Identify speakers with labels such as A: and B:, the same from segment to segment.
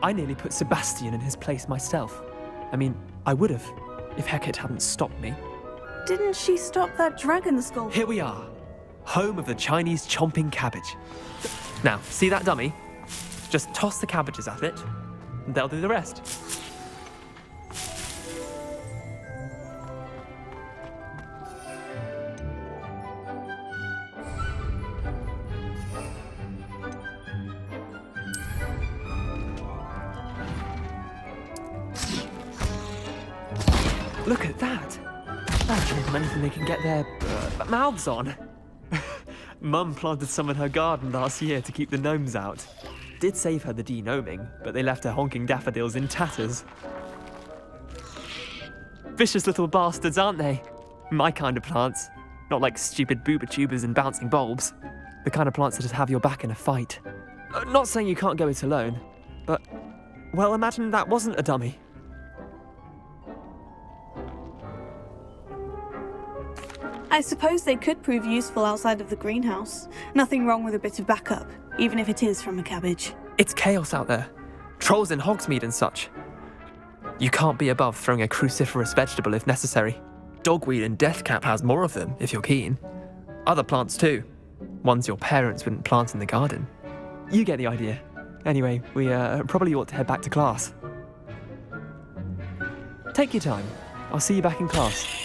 A: I nearly put Sebastian in his place myself. I mean, I would have, if Hecate hadn't stopped me.
B: Didn't she stop that dragon skull?
A: Here we are, home of the Chinese chomping cabbage. Now, see that dummy? Just toss the cabbages at it, and they'll do the rest. Look at that! That gives them anything they can get their mouths on. Mum planted some in her garden last year to keep the gnomes out. Did save her the de-gnoming, but they left her honking daffodils in tatters. Vicious little bastards, aren't they? My kind of plants. Not like stupid booba tubers and bouncing bulbs. The kind of plants that just have your back in a fight. Not saying you can't go it alone, but, well, imagine that wasn't a dummy.
B: I suppose they could prove useful outside of the greenhouse. Nothing wrong with a bit of backup, even if it is from a cabbage.
A: It's chaos out there. Trolls in Hogsmeade and such. You can't be above throwing a cruciferous vegetable if necessary. Dogweed and deathcap has more of them, if you're keen. Other plants too. Ones your parents wouldn't plant in the garden. You get the idea. Anyway, we probably ought to head back to class. Take your time. I'll see you back in class.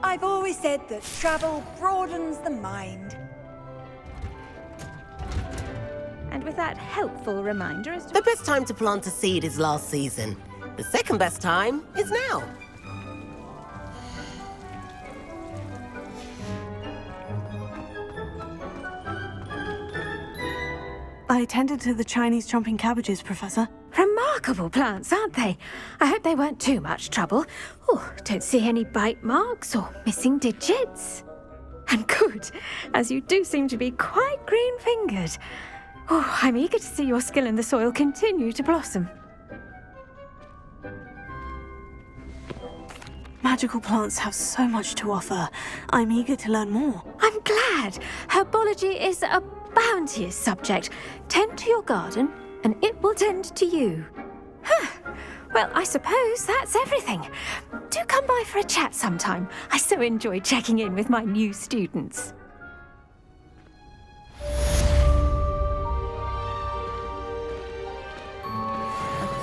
C: I've always said that travel broadens the mind.
D: And with that helpful reminder as to...
E: The best time to plant a seed is last season. The second best time is now.
B: I tended to the Chinese chomping cabbages, Professor.
D: Remarkable plants, aren't they? I hope they weren't too much trouble. Oh, don't see any bite marks or missing digits. And good, as you do seem to be quite green-fingered. Oh, I'm eager to see your skill in the soil continue to blossom.
B: Magical plants have so much to offer. I'm eager to learn more.
D: I'm glad. Herbology is a bounteous subject. Tend to your garden, and it will tend to you. Huh. Well, I suppose that's everything. Do come by for a chat sometime. I so enjoy checking in with my new students.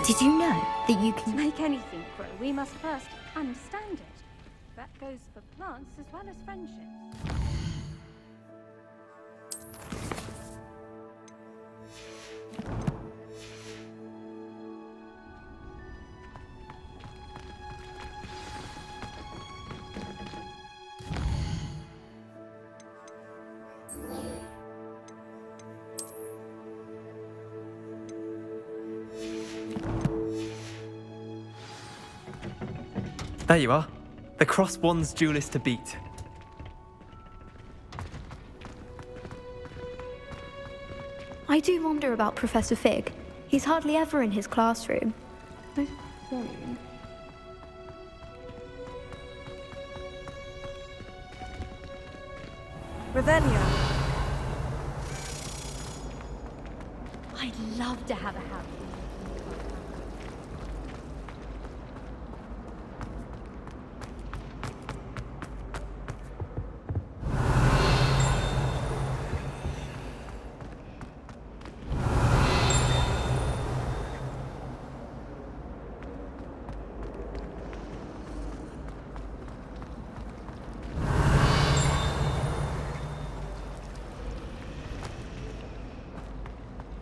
D: Did you know that you can make anything grow? We must first understand it. That goes for plants as well as friendships.
A: There you are. The cross-wands duelist to beat.
F: I do wonder about Professor Fig. He's hardly ever in his classroom.
B: Revelio.
D: I'd love to have a house.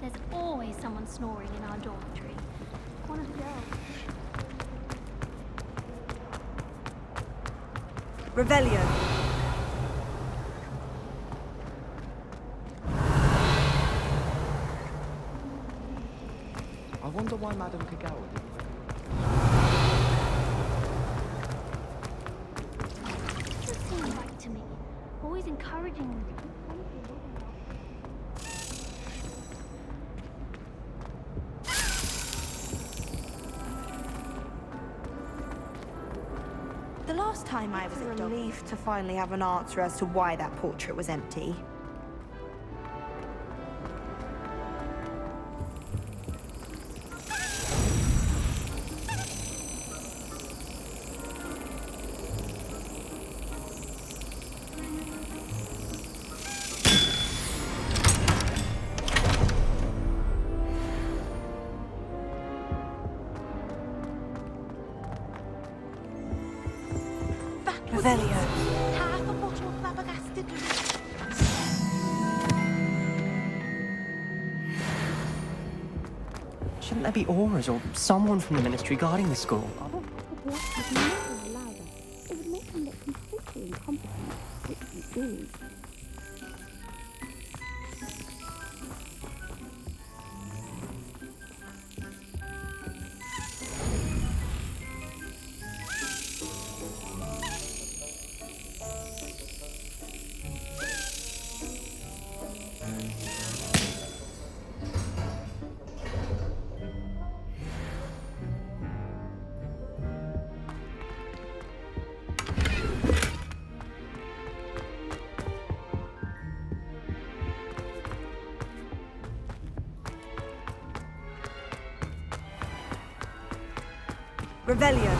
G: There's always someone snoring in our dormitory. One of the girls.
B: Revelio.
H: I wonder why Madame Kagawa didn't.
G: Doesn't seem right to me. Always encouraging them.
C: last time I was at Dog.
I: Relief to finally have an answer as to why that portrait was empty.
C: Revelio.
G: Half a bottle of flabbergasted.
J: Shouldn't there be aurors or someone from the ministry guarding the school?
G: It would make them look completely incompetent, which you do.
I: Revelio.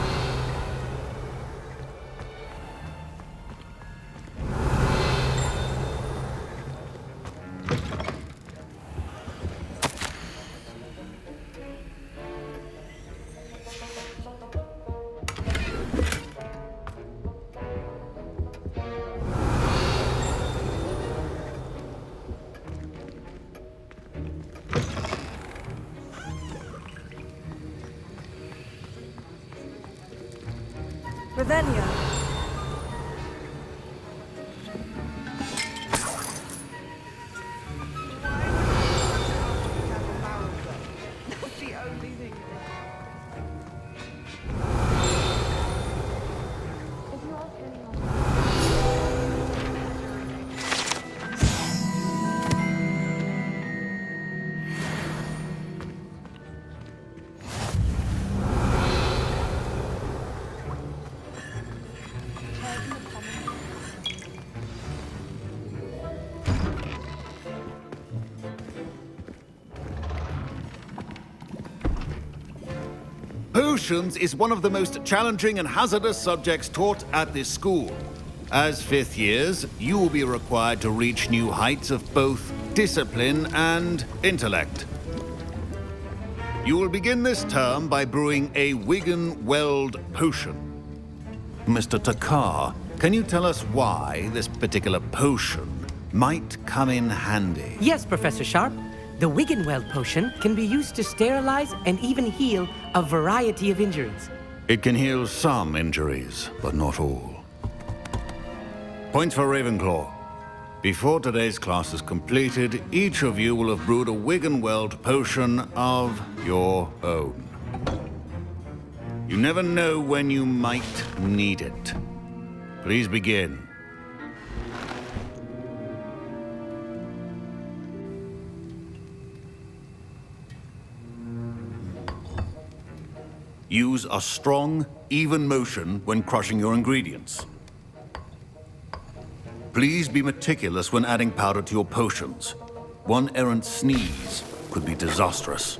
I: Revelio. That's the only thing.
K: Potions is one of the most challenging and hazardous subjects taught at this school. As fifth years, you will be required to reach new heights of both discipline and intellect. You will begin this term by brewing a Wigan-Weld potion. Mr. Takar, can you tell us why this particular potion might come in handy?
L: Yes, Professor Sharp. The Wiggenweld potion can be used to sterilize and even heal a variety of injuries.
K: It can heal some injuries, but not all. Points for Ravenclaw. Before today's class is completed, each of you will have brewed a Wiggenweld potion of your own. You never know when you might need it. Please begin. Use a strong, even motion when crushing your ingredients. Please be meticulous when adding powder to your potions. One errant sneeze could be disastrous.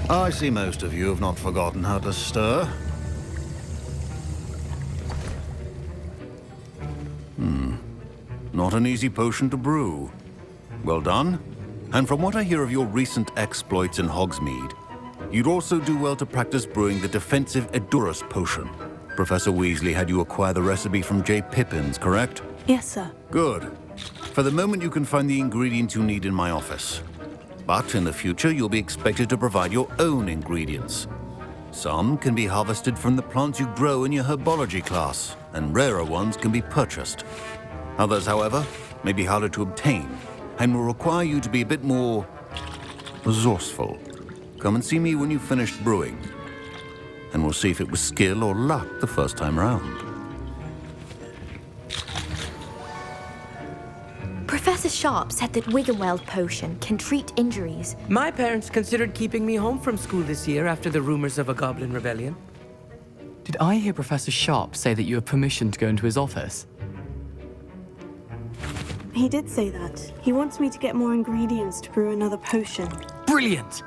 K: I see most of you have not forgotten how to stir. Not an easy potion to brew. Well done. And from what I hear of your recent exploits in Hogsmeade, you'd also do well to practice brewing the defensive Edurus potion. Professor Weasley had you acquire the recipe from J. Pippins, correct?
B: Yes, sir.
K: Good. For the moment, you can find the ingredients you need in my office. But in the future, you'll be expected to provide your own ingredients. Some can be harvested from the plants you grow in your herbology class, and rarer ones can be purchased. Others, however, may be harder to obtain, and will require you to be a bit more resourceful. Come and see me when you've finished brewing, and we'll see if it was skill or luck the first time round.
M: Professor Sharp said that Wiggenweld potion can treat injuries.
L: My parents considered keeping me home from school this year after the rumors of a goblin rebellion.
J: Did I hear Professor Sharp say that you have permission to go into his office?
B: He did say that. He wants me to get more ingredients to brew another potion.
J: Brilliant!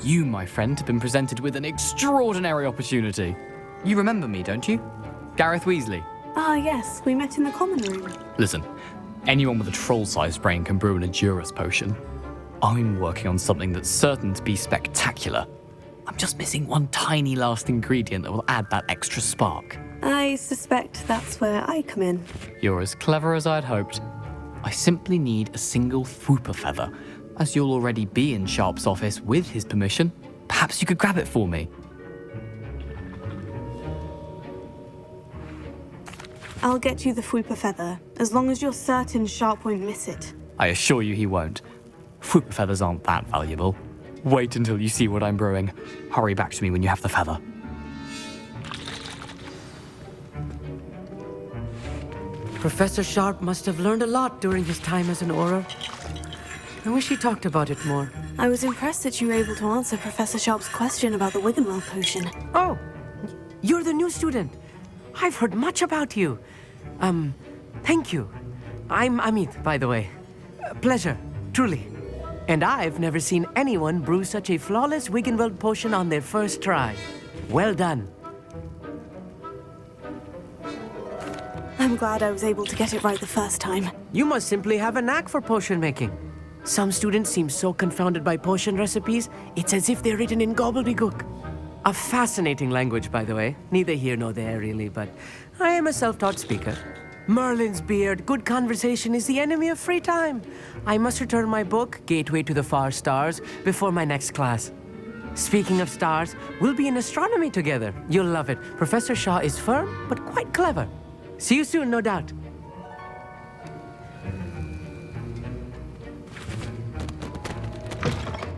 J: You, my friend, have been presented with an extraordinary opportunity. You remember me, don't you? Gareth Weasley.
B: Ah, yes, we met in the common room.
J: Listen, anyone with a troll-sized brain can brew an Edurus potion. I'm working on something that's certain to be spectacular. I'm just missing one tiny last ingredient that will add that extra spark.
B: I suspect that's where I come in.
J: You're as clever as I'd hoped. I simply need a single Fwooper feather. As you'll already be in Sharp's office with his permission, perhaps you could grab it for me.
B: I'll get you the Fwooper feather, as long as you're certain Sharp won't miss it.
J: I assure you he won't. Fwooper feathers aren't that valuable. Wait until you see what I'm brewing. Hurry back to me when you have the feather.
L: Professor Sharp must have learned a lot during his time as an Auror. I wish he talked about it more.
B: I was impressed that you were able to answer Professor Sharp's question about the Wiggenweld potion.
L: Oh, you're the new student. I've heard much about you. Thank you. I'm Amit, by the way. Pleasure, truly. And I've never seen anyone brew such a flawless Wiggenweld potion on their first try. Well done.
B: I'm glad I was able to get it right the first time.
L: You must simply have a knack for potion making. Some students seem so confounded by potion recipes, it's as if they're written in gobbledygook. A fascinating language, by the way. Neither here nor there, really, but I am a self-taught speaker. Merlin's beard, good conversation is the enemy of free time. I must return my book, Gateway to the Far Stars, before my next class. Speaking of stars, we'll be in astronomy together. You'll love it. Professor Shaw is firm, but quite clever. See you soon, no doubt.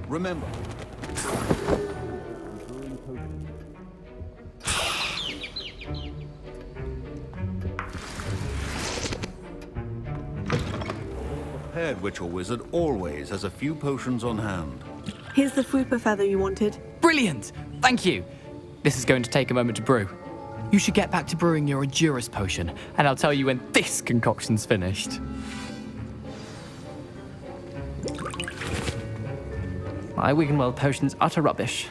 K: Remember, prepared witch or wizard always has a few potions on hand.
B: Here's the Fwooper feather you wanted.
J: Brilliant! Thank you! This is going to take a moment to brew. You should get back to brewing your Edurus potion, and I'll tell you when this concoction's finished. My Wiggenweld potion's utter rubbish.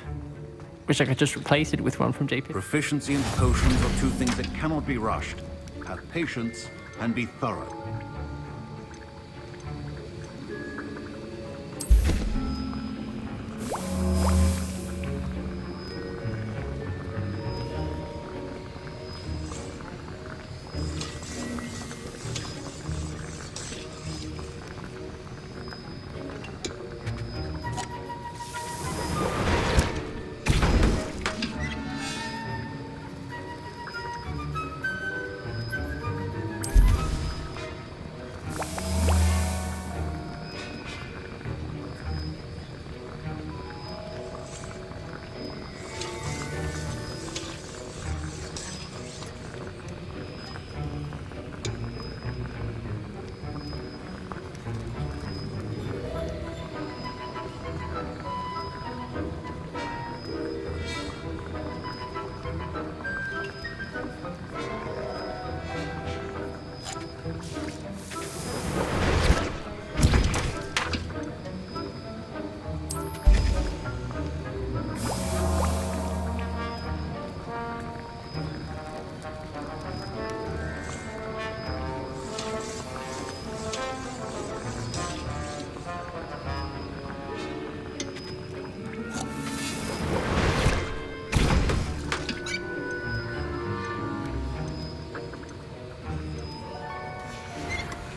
J: Wish I could just replace it with one from JP.
K: Proficiency and potions are two things that cannot be rushed. Have patience and be thorough.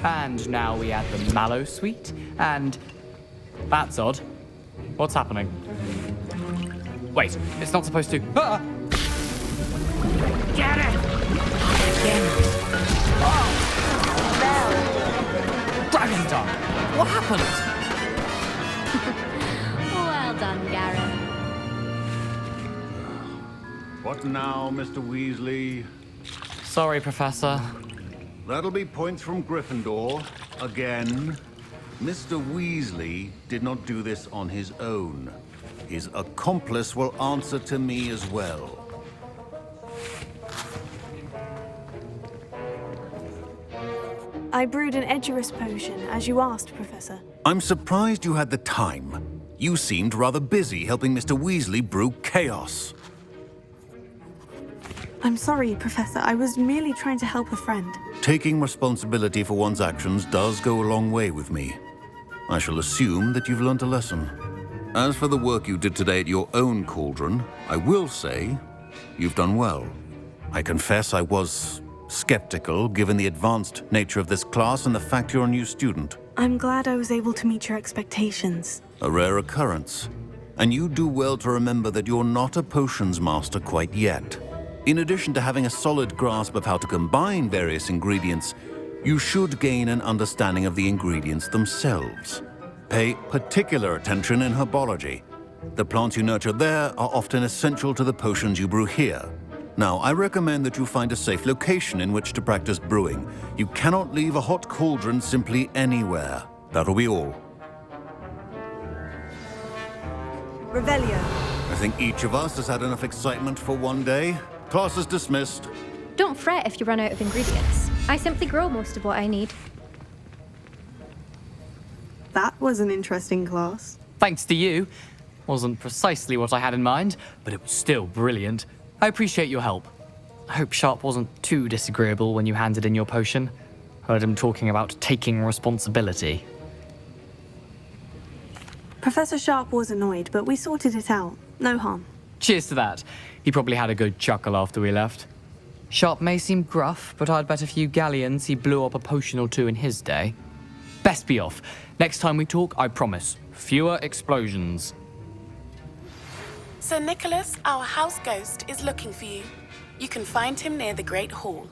J: And now we add the mallow sweet, and that's odd. What's happening? Wait, it's not supposed to. Ah!
L: Get it!
J: Dragon Tongue! What happened?
F: Well done, Gareth.
K: What now, Mr. Weasley?
J: Sorry, Professor.
K: That'll be points from Gryffindor. Again. Mr. Weasley did not do this on his own. His accomplice will answer to me as well.
B: I brewed an Edurus potion, as you asked, Professor.
K: I'm surprised you had the time. You seemed rather busy helping Mr. Weasley brew chaos.
B: I'm sorry, Professor. I was merely trying to help a friend.
K: Taking responsibility for one's actions does go a long way with me. I shall assume that you've learnt a lesson. As for the work you did today at your own cauldron, I will say you've done well. I confess I was skeptical, given the advanced nature of this class and the fact you're a new student.
B: I'm glad I was able to meet your expectations.
K: A rare occurrence. And you do well to remember that you're not a potions master quite yet. In addition to having a solid grasp of how to combine various ingredients, you should gain an understanding of the ingredients themselves. Pay particular attention in herbology. The plants you nurture there are often essential to the potions you brew here. Now, I recommend that you find a safe location in which to practice brewing. You cannot leave a hot cauldron simply anywhere. That'll be all.
B: Revelio.
K: I think each of us has had enough excitement for one day. Class is dismissed.
F: Don't fret if you run out of ingredients. I simply grow most of what I need.
B: That was an interesting class.
J: Thanks to you. Wasn't precisely what I had in mind, but it was still brilliant. I appreciate your help. I hope Sharp wasn't too disagreeable when you handed in your potion. Heard him talking about taking responsibility.
B: Professor Sharp was annoyed, but we sorted it out. No harm.
J: Cheers to that. He probably had a good chuckle after we left. Sharp may seem gruff, but I'd bet a few galleons he blew up a potion or two in his day. Best be off. Next time we talk, I promise, fewer explosions.
N: Sir Nicholas, our house ghost, is looking for you. You can find him near the Great Hall.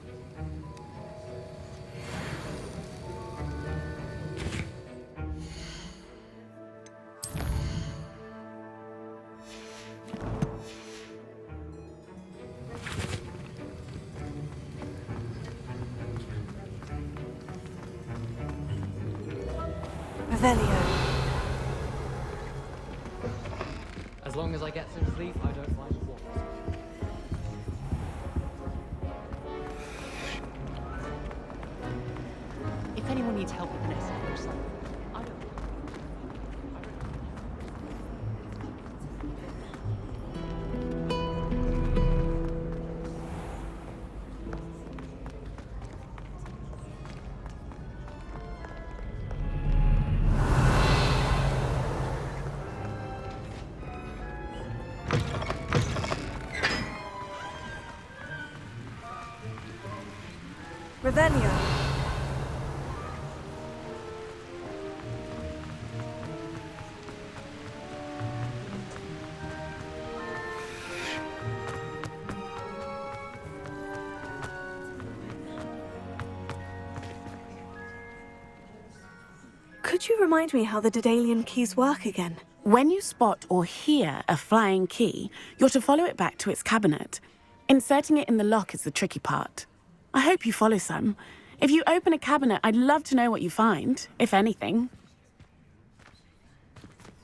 B: Revelio.
J: As long as I get some sleep, I don't mind what. If anyone needs help with this, I don't.
B: Revelio. Could you remind me how the Daedalian keys work again?
N: When you spot or hear a flying key, you're to follow it back to its cabinet. Inserting it in the lock is the tricky part. I hope you follow some. If you open a cabinet, I'd love to know what you find, if anything.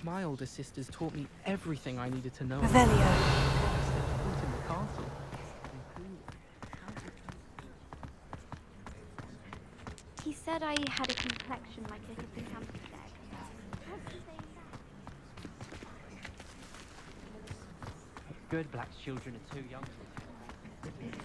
A: My older sisters taught me everything I needed to know.
B: Revelio.
F: He said I had a complexion like a hippocampus egg. What's he saying that?
A: Good black children are too young to attend.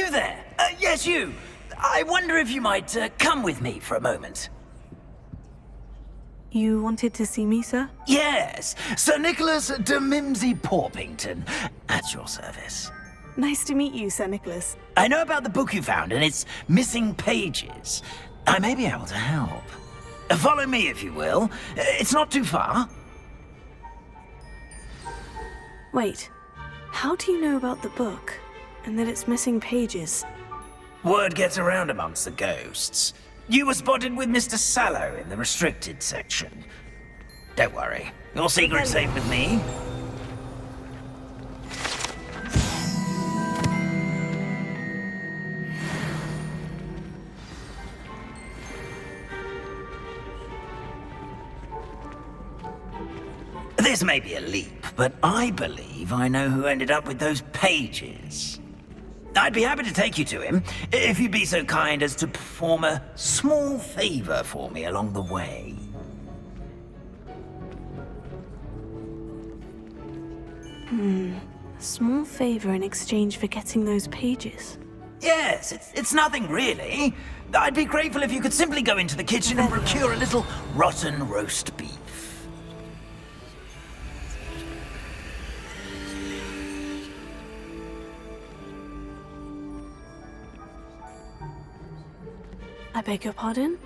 O: You there! Yes, you! I wonder if you might come with me for a moment.
B: You wanted to see me, sir?
O: Yes, Sir Nicholas de Mimsy Porpington, at your service.
B: Nice to meet you, Sir Nicholas.
O: I know about the book you found and its missing pages. I may be able to help. Follow me, if you will. It's not too far.
B: Wait, how do you know about the book? And that it's missing pages?
O: Word gets around amongst the ghosts. You were spotted with Mr. Sallow in the restricted section. Don't worry, your secret's safe with me. This may be a leap, but I believe I know who ended up with those pages. I'd be happy to take you to him, if you'd be so kind as to perform a small favor for me along the way.
B: A small favor in exchange for getting those pages.
O: Yes, it's nothing really. I'd be grateful if you could simply go into the kitchen and procure a little rotten roast beef.
B: I beg your pardon?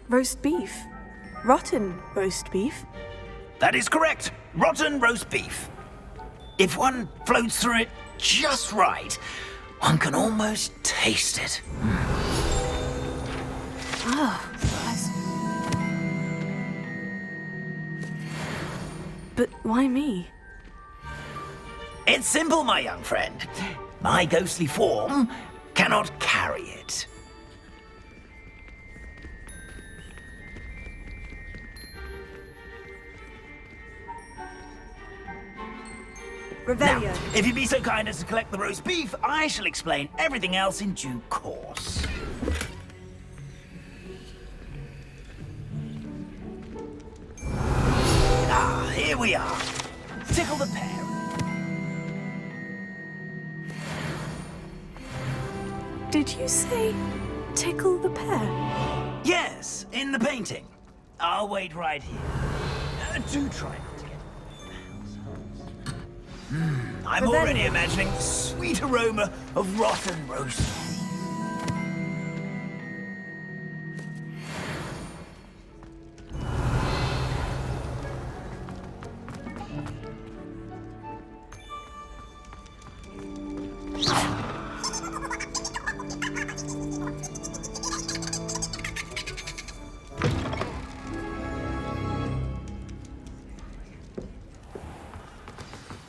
B: Roast beef? Rotten roast beef?
O: That is correct. Rotten roast beef. If one floats through it just right, one can almost taste it.
B: But why me?
O: It's simple, my young friend. My ghostly form cannot carry it.
I: Revelio.
O: Now, if you'd be so kind as to collect the roast beef, I shall explain everything else in due course. Ah, here we are. Tickle the pear.
B: Did you say tickle the pear?
O: Yes, in the painting. I'll wait right here. Do try not to get... I'm already imagining the sweet aroma of rotten roast beef.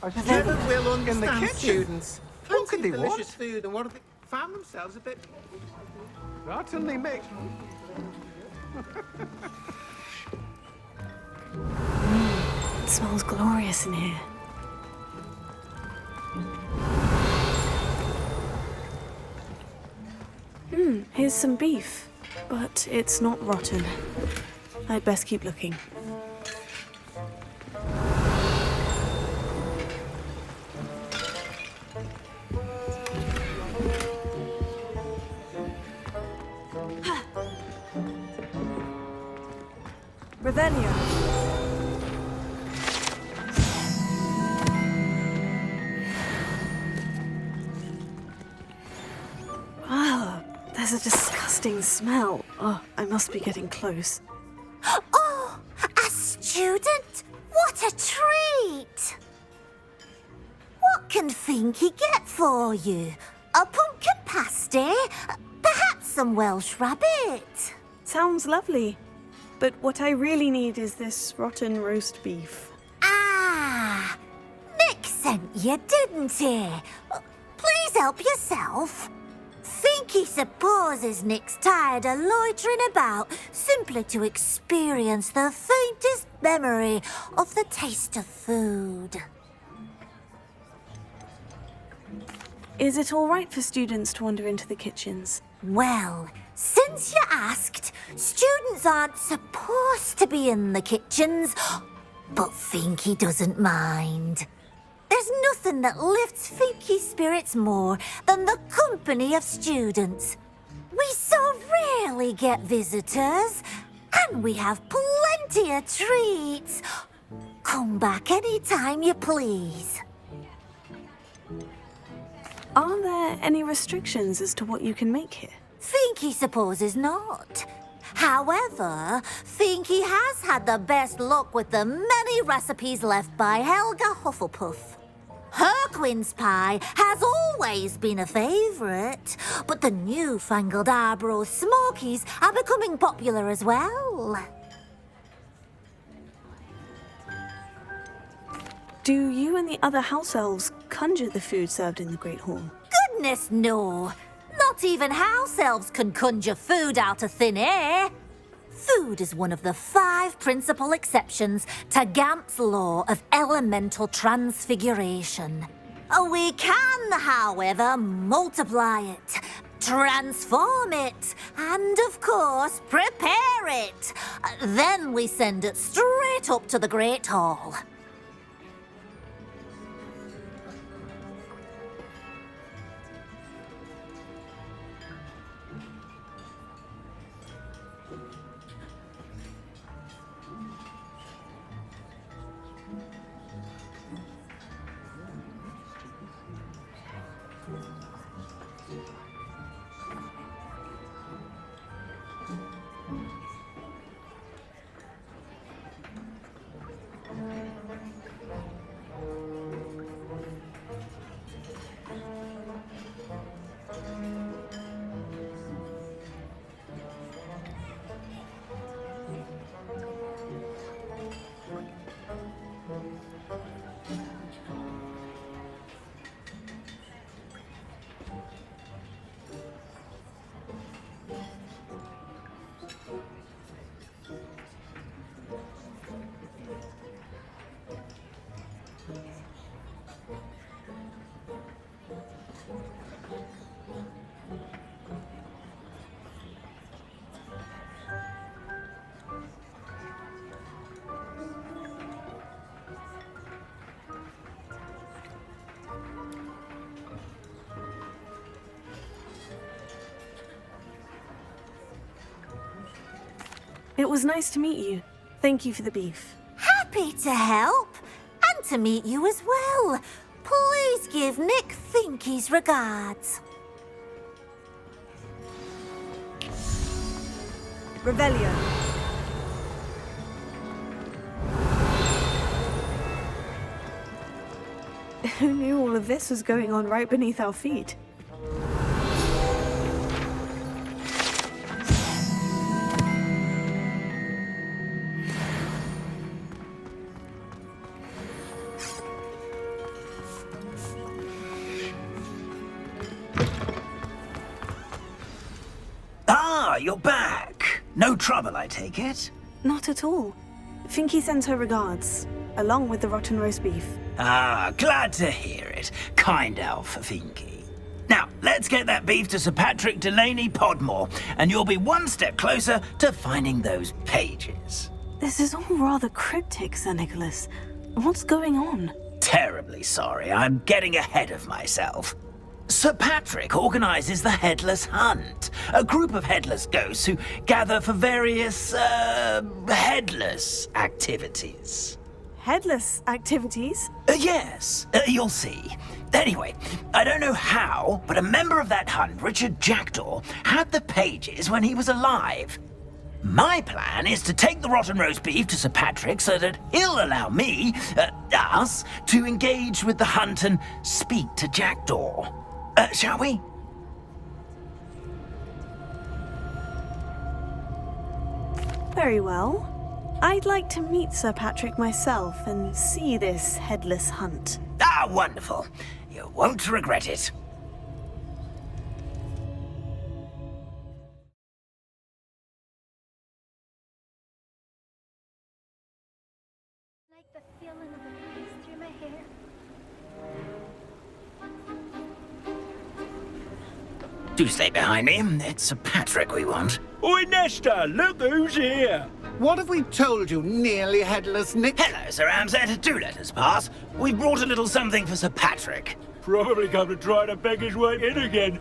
H: I never will understand
P: in the kitchen.
H: students.
P: What could they
H: delicious
P: want?
H: food and what have they found themselves a bit
P: Rottenly mixed.
B: It smells glorious in here. Here's some beef, but it's not rotten. I'd best keep looking.
I: Revelio.
B: Ah, there's a disgusting smell. Oh, I must be getting close.
Q: Oh, a student? What a treat! What can Finky get for you? A pumpkin pasty? Perhaps some Welsh rabbit?
B: Sounds lovely. But what I really need is this rotten roast beef.
Q: Ah, Nick sent you, didn't he? Please help yourself. Finky supposes Nick's tired of loitering about simply to experience the faintest memory of the taste of food.
B: Is it all right for students to wander into the kitchens?
Q: Well, since you asked, students aren't supposed to be in the kitchens, but Finky doesn't mind. There's nothing that lifts Finky's spirits more than the company of students. We so rarely get visitors, and we have plenty of treats. Come back any time you please.
B: Are there any restrictions as to what you can make here?
Q: Finky supposes not. However, Finky has had the best luck with the many recipes left by Helga Hufflepuff. Her quince pie has always been a favourite, but the newfangled Arbroath Smokies are becoming popular as well.
B: Do you and the other house elves conjure the food served in the Great Hall?
Q: Goodness, no. Not even house elves can conjure food out of thin air. Food is one of the 5 principal exceptions to Gamp's law of elemental transfiguration. We can, however, multiply it, transform it, and, of course, prepare it. Then we send it straight up to the Great Hall.
B: It was nice to meet you. Thank you for the beef.
Q: Happy to help, and to meet you as well. Please give Nick Finky's regards.
I: Revelio.
B: Who knew all of this was going on right beneath our feet?
O: You're back. No trouble, I take it?
B: Not at all. Finky sends her regards, along with the rotten roast beef.
O: Ah, glad to hear it. Kind elf, Finky. Now, let's get that beef to Sir Patrick Delaney Podmore, and you'll be one step closer to finding those pages.
B: This is all rather cryptic, Sir Nicholas. What's going on?
O: Terribly sorry, I'm getting ahead of myself. Sir Patrick organises the Headless Hunt, a group of headless ghosts who gather for various, headless activities.
B: Headless activities?
O: Yes, you'll see. Anyway, I don't know how, but a member of that hunt, Richard Jackdaw, had the pages when he was alive. My plan is to take the rotten roast beef to Sir Patrick so that he'll allow me, us, to engage with the hunt and speak to Jackdaw. Shall we?
B: Very well. I'd like to meet Sir Patrick myself and see this headless hunt.
O: Ah, wonderful. You won't regret it.
F: Like the feeling of a breeze through my hair.
O: Do stay behind me. It's Sir Patrick we want.
R: Oi, Nesta, look who's here.
H: What have we told you, nearly headless Nick?
O: Hello, Sir Ramsett. Do let us pass. We brought a little something for Sir Patrick.
R: Probably come to try to beg his way in again.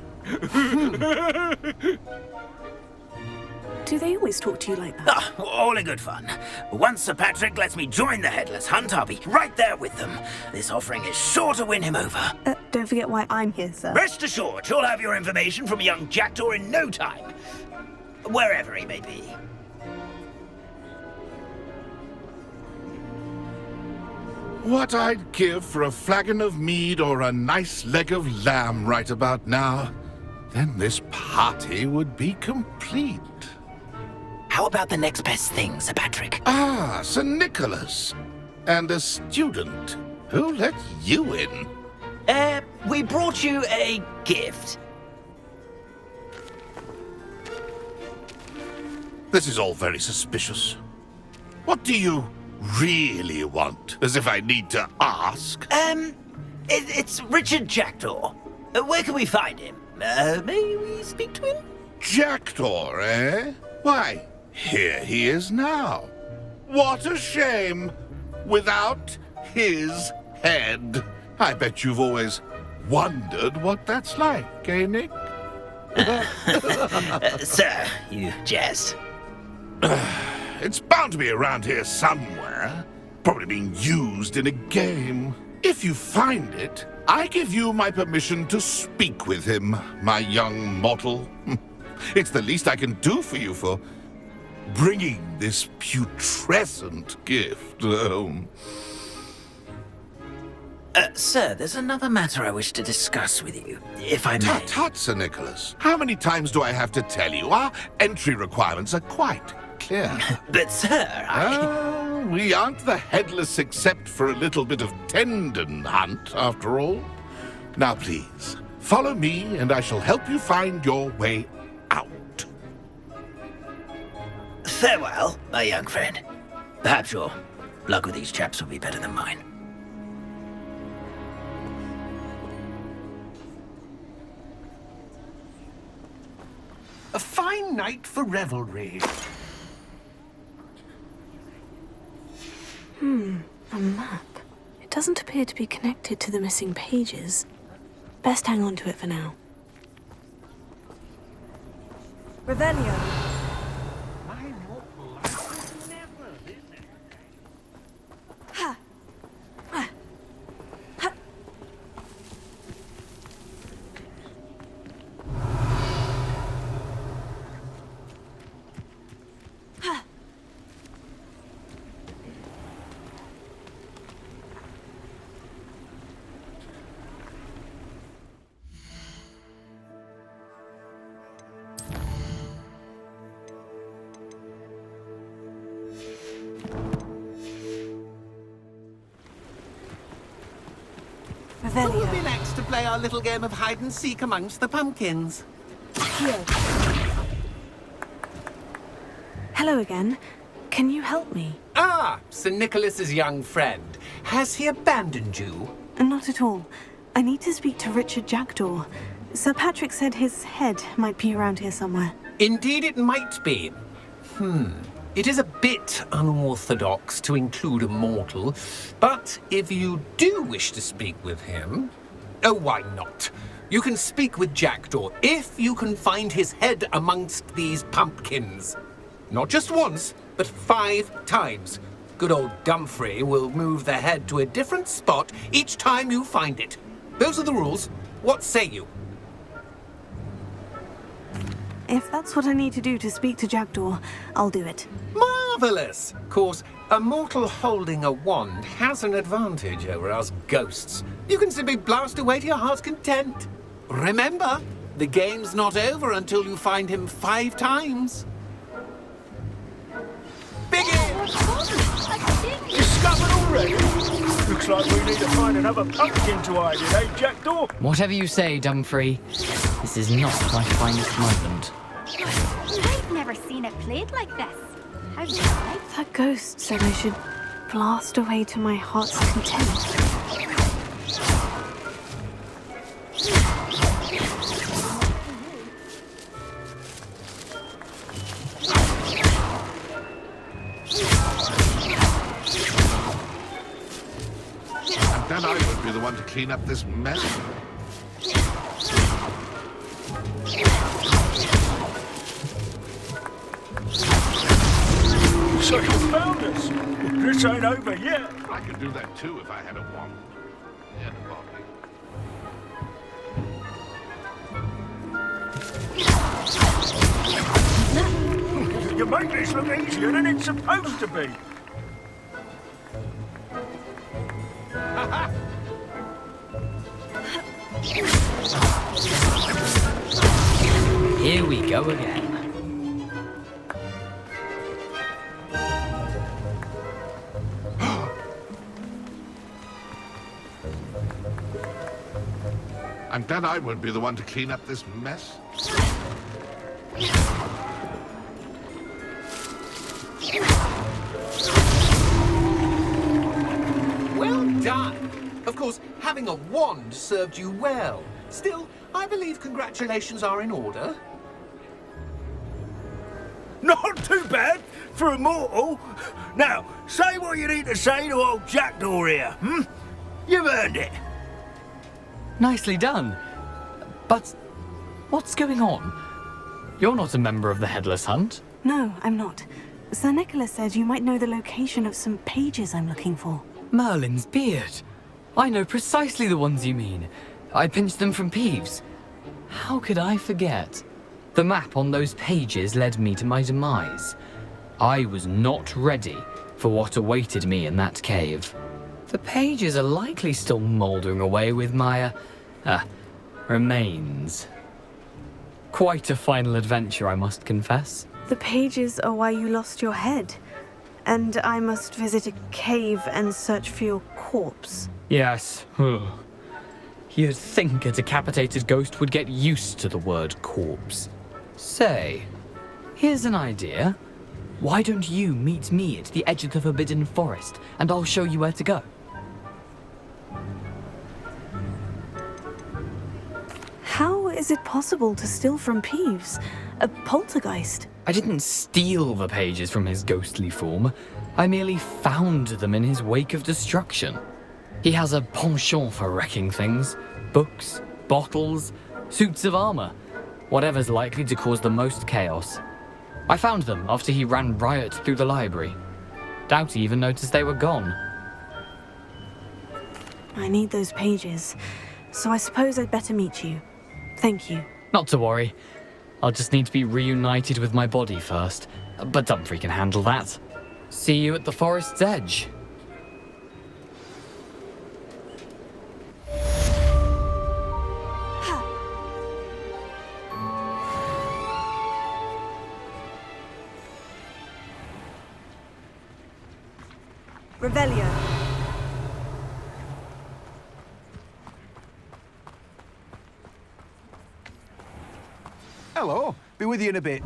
B: Do they always talk to you like that?
O: Ah, all in good fun. Once Sir Patrick lets me join the Headless Hunt, I'll be right there with them. This offering is sure to win him over.
B: Don't forget why I'm here, sir.
O: Rest assured, you'll have your information from young Jackdaw in no time. Wherever he may be.
S: What I'd give for a flagon of mead or a nice leg of lamb right about now. Then this party would be complete.
O: How about the next best thing, Sir Patrick?
S: Ah, Sir Nicholas. And a student. Who let you in?
O: We brought you a gift.
S: This is all very suspicious. What do you really want? As if I need to ask.
O: It's Richard Jackdaw. Where can we find him? May we speak to him?
S: Jackdaw, eh? Why, here he is now. What a shame. Without his head. I bet you've always wondered what that's like, eh, Nick?
O: Sir, you jest.
S: It's bound to be around here somewhere. Probably being used in a game. If you find it, I give you my permission to speak with him, my young mortal. It's the least I can do for you for bringing this putrescent gift home.
O: Sir, there's another matter I wish to discuss with you, if I may.
S: Tut, tut, Sir Nicholas. How many times do I have to tell you? Our entry requirements are quite clear.
O: But, sir,
S: we aren't the headless except for a little bit of tendon hunt, after all. Now, please, follow me, and I shall help you find your way out.
O: Farewell, my young friend. Perhaps your luck with these chaps will be better than mine.
H: A fine night for revelry.
B: A map. It doesn't appear to be connected to the missing pages. Best hang on to it for now.
I: Revelio.
H: Who will be next to play our little game of hide and seek amongst the pumpkins?
B: Here. Hello again. Can you help me?
H: Ah, Sir Nicholas's young friend. Has he abandoned you?
B: Not at all. I need to speak to Richard Jackdaw. Sir Patrick said his head might be around here somewhere.
H: Indeed it might be. It is a bit unorthodox to include a mortal, but if you do wish to speak with him... Oh, why not? You can speak with Jackdaw if you can find his head amongst these pumpkins. Not just once, but 5 times. Good old Dumfrey will move the head to a different spot each time you find it. Those are the rules. What say you?
B: If that's what I need to do to speak to Jackdaw, I'll do it.
H: Marvellous! Of course, a mortal holding a wand has an advantage over us ghosts. You can simply blast away to your heart's content. Remember, the game's not over until you find him 5 times.
R: Discovered already? Looks like we need to find another pumpkin to hide in, eh, Jackdaw?
J: Whatever you say, Dumfrey. This is not my finest moment.
G: I've never seen it played like this. How's it like?
B: That ghost said I should blast away to my heart's content.
S: the one to clean up this mess.
R: So you found us. This ain't over yet.
S: I could do that too if I had a wand. Yeah,
R: You make this look easier than it's supposed to be.
J: Here we go again.
S: I'm glad I won't be the one to clean up this mess.
H: Well done. Of course, having a wand served you well. Still, I believe congratulations are in order.
R: Not too bad for a mortal. Now, say what you need to say to old Jackdaw here, hmm? You've earned it.
J: Nicely done. But what's going on? You're not a member of the Headless Hunt.
B: No, I'm not. Sir Nicholas said you might know the location of some pages I'm looking for.
J: Merlin's beard. I know precisely the ones you mean. I pinched them from Peeves. How could I forget? The map on those pages led me to my demise. I was not ready for what awaited me in that cave. The pages are likely still mouldering away with my, remains. Quite a final adventure, I must confess.
B: The pages are why you lost your head. And I must visit a cave and search for your corpse.
J: Yes. You'd think a decapitated ghost would get used to the word corpse. Say, here's an idea. Why don't you meet me at the edge of the Forbidden Forest, and I'll show you where to go?
B: How is it possible to steal from Peeves? A poltergeist?
J: I didn't steal the pages from his ghostly form. I merely found them in his wake of destruction. He has a penchant for wrecking things. Books, bottles, suits of armor. Whatever's likely to cause the most chaos. I found them after he ran riot through the library. Doubt he even noticed they were gone.
B: I need those pages, so I suppose I'd better meet you. Thank you.
J: Not to worry. I'll just need to be reunited with my body first. But Dumfries can handle that. See you at the forest's edge.
B: Revelio.
P: Hello. Be with you in a bit.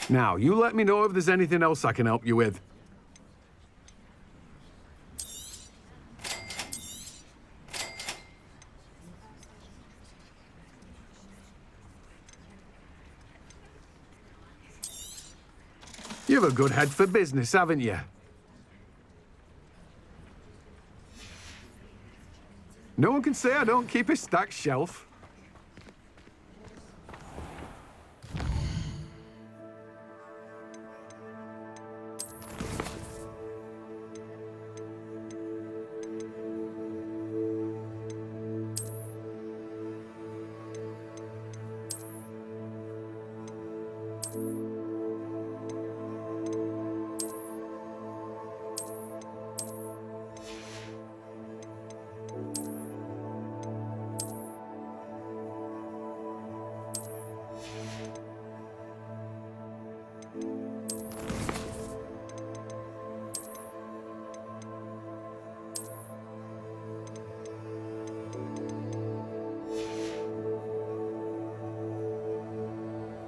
T: Now, you let me know if there's anything else I can help you with. You've a good head for business, haven't you? No one can say I don't keep a stacked shelf.